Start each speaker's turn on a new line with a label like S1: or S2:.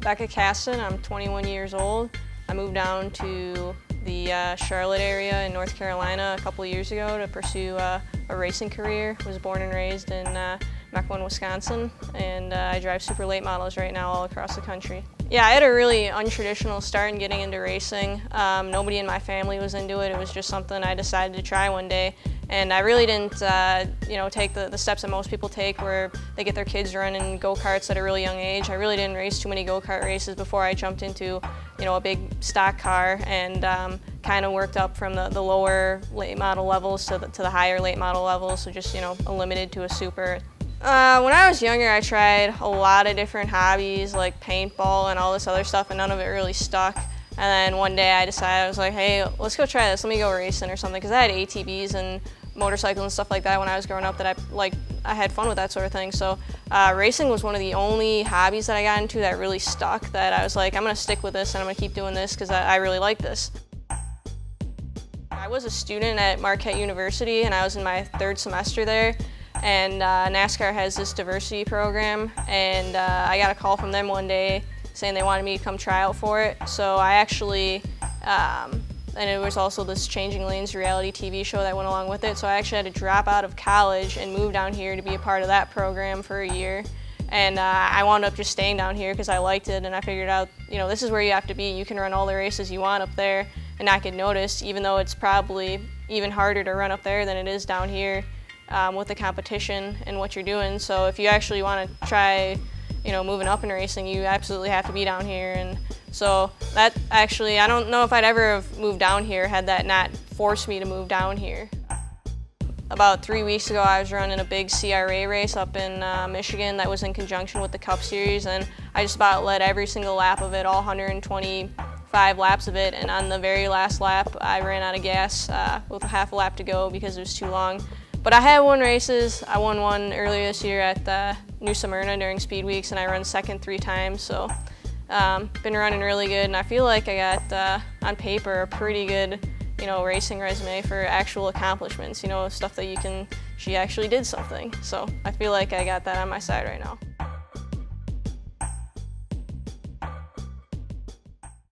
S1: back at Kasten. I'm 21 years old. I moved down to the Charlotte area in North Carolina a couple of years ago to pursue a racing career. I was born and raised in Mequon, Wisconsin, and I drive super late models right now all across the country. Yeah, I had a really untraditional start in getting into racing. Nobody in my family was into it. It was just something I decided to try one day. And I really didn't take the steps that most people take where they get their kids running go-karts at a really young age. I really didn't race too many go-kart races before I jumped into a big stock car and kind of worked up from the lower late model levels to the higher late model levels, so just a limited to a super. When I was younger, I tried a lot of different hobbies like paintball and all this other stuff, and none of it really stuck. And then one day I decided, I was like, hey, let's go try this. Let me go racing or something, because I had ATVs and motorcycles and stuff like that when I was growing up that I had fun with that sort of thing. So racing was one of the only hobbies that I got into that really stuck, that I was like, I'm going to stick with this and I'm going to keep doing this because I really like this. I was a student at Marquette University and I was in my third semester there. And NASCAR has this diversity program, and I got a call from them one day saying they wanted me to come try out for it. So I actually, and it was also this Changing Lanes reality TV show that went along with it, so I actually had to drop out of college and move down here to be a part of that program for a year. And I wound up just staying down here because I liked it, and I figured out, this is where you have to be. You can run all the races you want up there and not get noticed, even though it's probably even harder to run up there than it is down here. With the competition and what you're doing. So if you actually want to try, moving up in racing, you absolutely have to be down here. And so that actually, I don't know if I'd ever have moved down here had that not forced me to move down here. About 3 weeks ago, I was running a big CRA race up in Michigan that was in conjunction with the Cup Series, and I just about led every single lap of it, all 125 laps of it, and on the very last lap, I ran out of gas with a half a lap to go because it was too long. But I had won races. I won one earlier this year at New Smyrna during Speed Weeks, and I run second 3 times. So been running really good, and I feel like I got, on paper, a pretty good, racing resume for actual accomplishments, stuff that she actually did something. So I feel like I got that on my side right now.